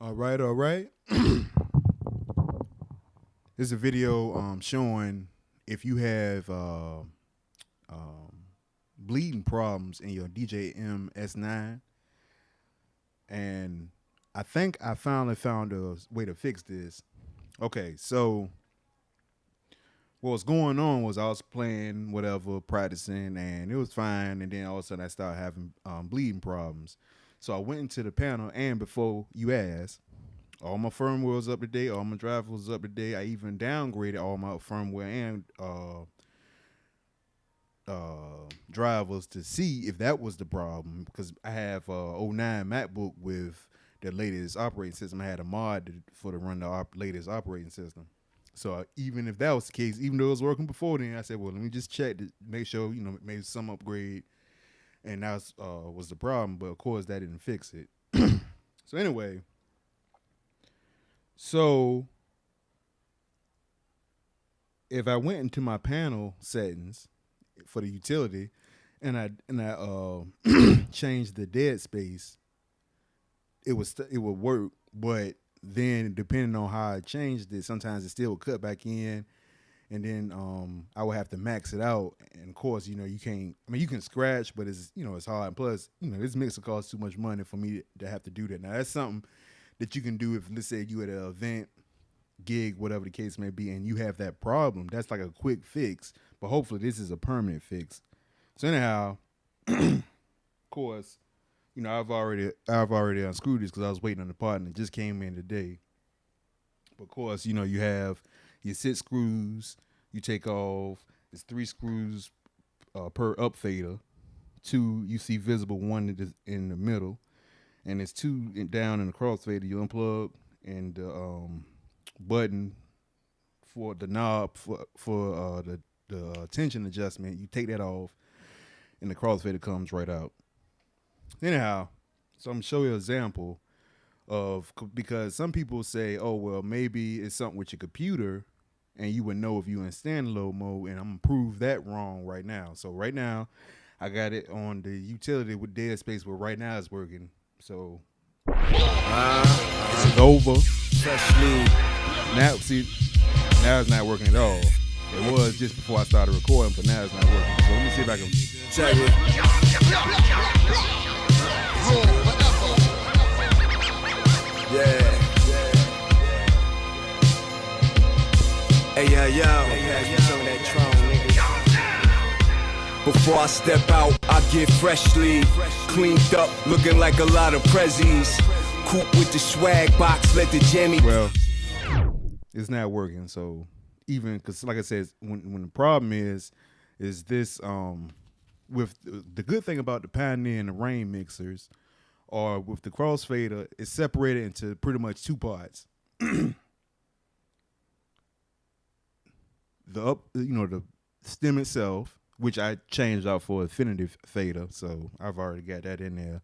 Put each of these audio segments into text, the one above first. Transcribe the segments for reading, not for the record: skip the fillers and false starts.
All right, all right. This is a video showing if you have um, bleeding problems in your DJM S9, and I think I finally found a way to fix this. Okay, so what was going on was I was playing whatever, practicing, and it was fine, and then all of a sudden I started having bleeding problems. So I went into the panel, and before you ask, all my firmware was up to date. All my drivers was up to date. I even downgraded all my firmware and drivers to see if that was the problem. Because I have a '09 MacBook with the latest operating system. I had a mod for to run the latest operating system. So even if that was the case, even though it was working before then, I said, well, let me just check to make sure, maybe some upgrade. And that was the problem. But of course, that didn't fix it. So anyway. So if I went into my panel settings for the utility and I changed the dead space, it would work. But then depending on how I changed it, sometimes it still would cut back in, and then I would have to max it out. And of course, you can't. I mean, you can scratch, but it's hard. And plus, this mixer costs too much money for me to have to do that. Now that's something that you can do if, let's say, you at an event, gig, whatever the case may be, and you have that problem. That's like a quick fix, but hopefully this is a permanent fix. So anyhow, of course, I've already unscrewed this because I was waiting on the part and it just came in today. But of course, you have your 6 screws. You take off. It's 3 screws per up fader. 2 you see visible, 1 in the middle. And it's 2 down in the crossfader. You unplug, and the button for the knob for the tension adjustment, you take that off, and the crossfader comes right out. Anyhow, so I'm gonna show you an example of, because some people say, oh well, maybe it's something with your computer, and you would know if you in standalone mode, and I'm gonna prove that wrong right now. So right now, I got it on the utility with dead space, where right now it's working. So this is over. Now it's not working at all. It was just before I started recording, but now it's not working. So let me see if I can check it. Yeah. Hey, yo. Before I step out, I get freshly cleaned up, looking like a lot of prezzies. Coupe with the swag box, let the jammy. Well, it's not working. So even, because like I said, when the problem is this with the good thing about the Pioneer and the Rane mixers, or with the Crossfader, it's separated into pretty much 2 parts. The stem itself, which I changed out for Affinity Fader, so I've already got that in there.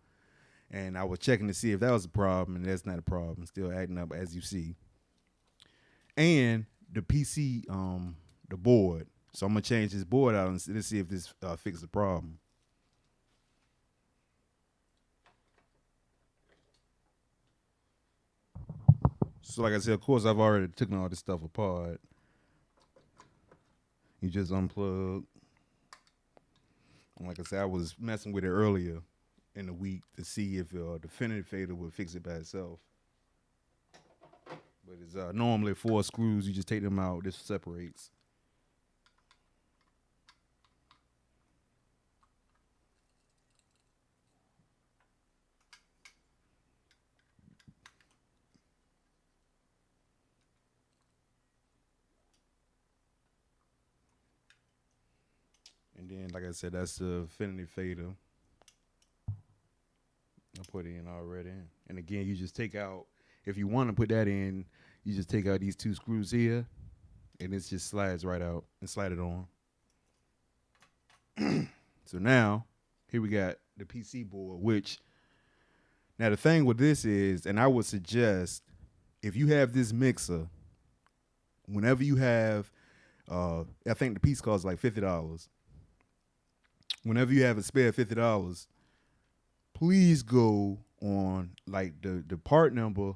And I was checking to see if that was a problem, and that's not a problem. Still acting up, as you see. And the PC, the board. So I'm gonna change this board out and see if this fixes the problem. So like I said, of course, I've already taken all this stuff apart. You just unplug. Like I said, I was messing with it earlier in the week to see if the Affinity Fader would fix it by itself. But it's normally 4 screws. You just take them out. This separates. And then, like I said, that's the Affinity Fader. I put it in already. And again, you just take out, if you want to put that in, you just take out these 2 screws here, and it just slides right out and slide it on. So now, here we got the PC board, which, now the thing with this is, and I would suggest, if you have this mixer, whenever you have, I think the piece costs like $50. Whenever you have a spare $50, please go on like the part number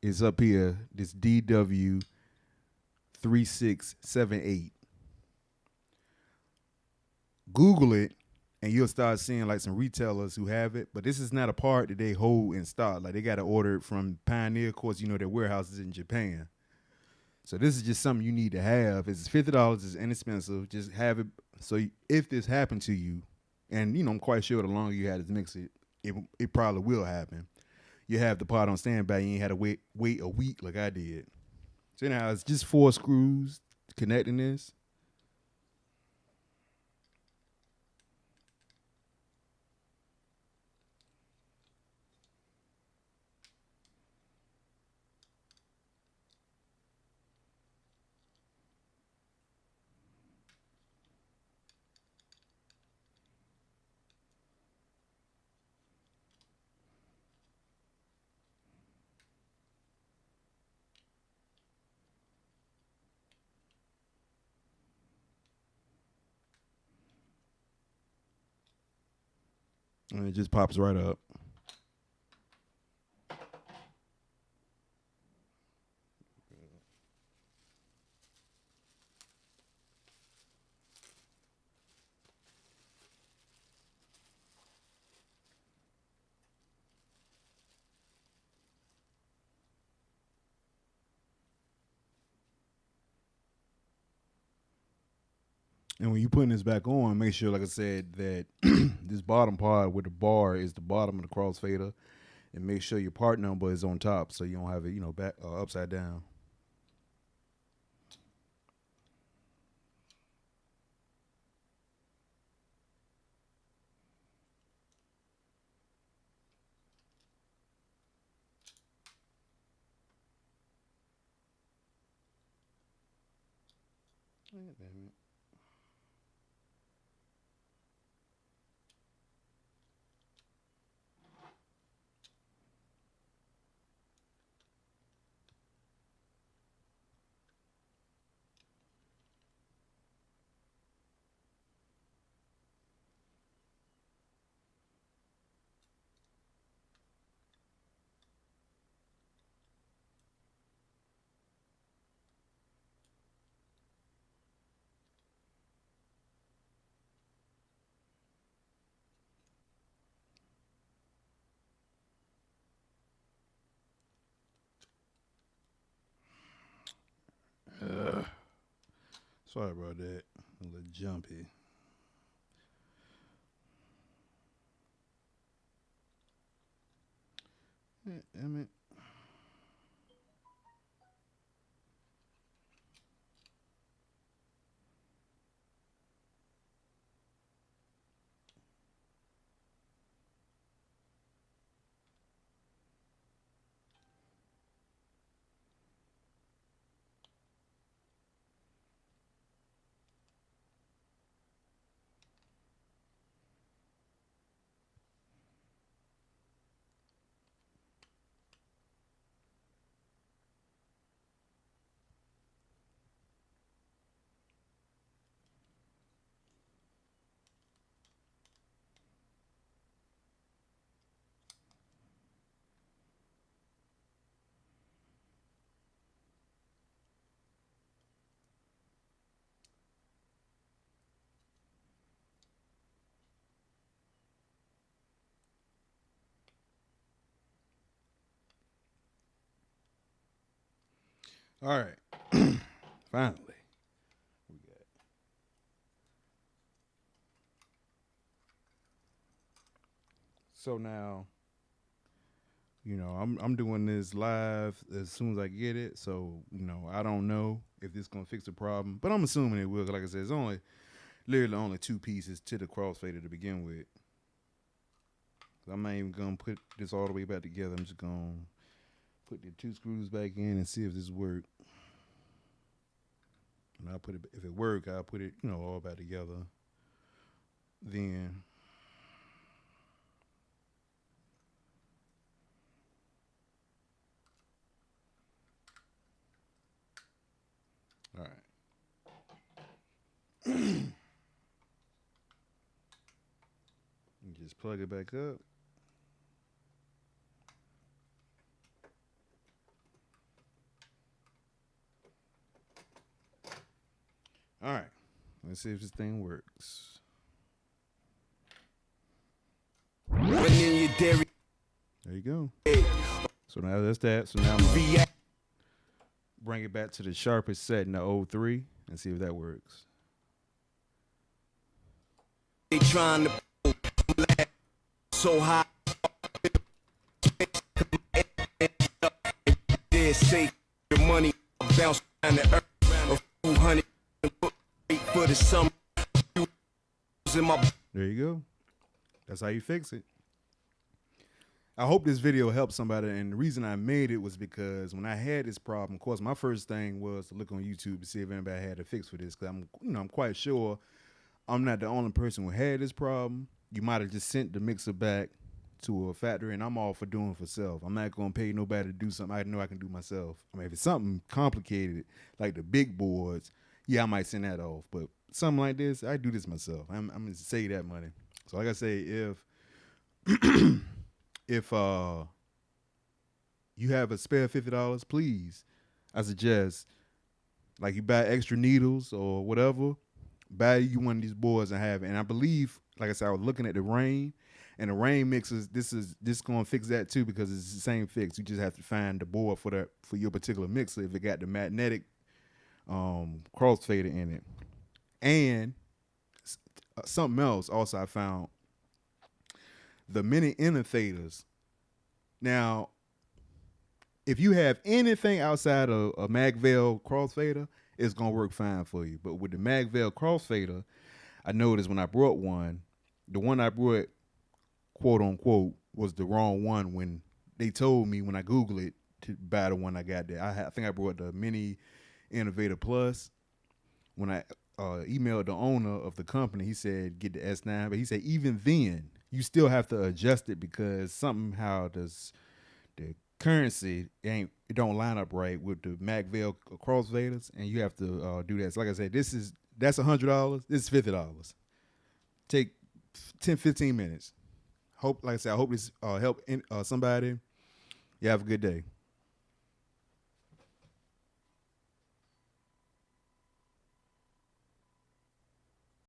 is up here. This DW3678. Google it, and you'll start seeing like some retailers who have it. But this is not a part that they hold in stock. Like they got to order it from Pioneer. Of course, you know their warehouses in Japan. So this is just something you need to have. It's $50. It's inexpensive. Just have it. So if this happened to you, and you know I'm quite sure the longer you had to mix it, it probably will happen. You have the part on standby. You ain't had to wait a week like I did. So anyhow, it's just 4 screws connecting this. And it just pops right up. And when you putting this back on, make sure, like I said, that this bottom part with the bar is the bottom of the crossfader, and make sure your part number is on top so you don't have it, you know, back upside down. Damn it. Sorry about that. A little jumpy. Damn it. All right. Finally. We got it. So now, you know, I'm doing this live as soon as I get it. So, you know, I don't know if this is gonna fix the problem, but I'm assuming it will. Like I said, it's literally only 2 pieces to the crossfader to begin with. I'm not even gonna put this all the way back together. I'm just gonna put the 2 screws back in and see if this works. And I'll put it, if it works, I'll put it, you know, all back together. Then all right. You just plug it back up. All right. Let's see if this thing works. Running your dairy. There you go. So now that's that. So now I'm gonna bring it back to the sharpest setting, the 03, and see if that works. They trying to so high. They're safe. The money bounce around the earth. A few hundred for the summer. There you go. That's how you fix it. I hope this video helps somebody, and the reason I made it was because when I had this problem, of course, my first thing was to look on YouTube to see if anybody had a fix for this, because I'm quite sure I'm not the only person who had this problem. You might have just sent the mixer back to a factory, and I'm all for doing for self. I'm not going to pay nobody to do something I know I can do myself. I mean, if it's something complicated, like the big boards, yeah, I might send that off. But something like this, I do this myself. I'm going to save that money. So like I say, if you have a spare $50, please, I suggest, like, you buy extra needles or whatever, buy you one of these boards and have it. And I believe, like I said, I was looking at the Rane, and the Rane mixers, this going to fix that too, because it's the same fix. You just have to find the board for your particular mixer if it got the magnetic crossfader in it. And something else also I found, the mini inner-faders. Now, if you have anything outside of a Magvel crossfader, it's going to work fine for you. But with the Magvel crossfader, I noticed when I brought one, the one I brought, quote unquote, was the wrong one when they told me when I Googled it to buy the one I got there. I think I brought the Mini Innovator Plus. When I emailed the owner of the company, he said get the S9, but he said even then you still have to adjust it because somehow the currency it don't line up right with the Magvel crossfaders, and you have to do that. So like I said, that's $100. This is $50. Take 10-15 minutes. Like I said, I hope this help somebody. You have a good day.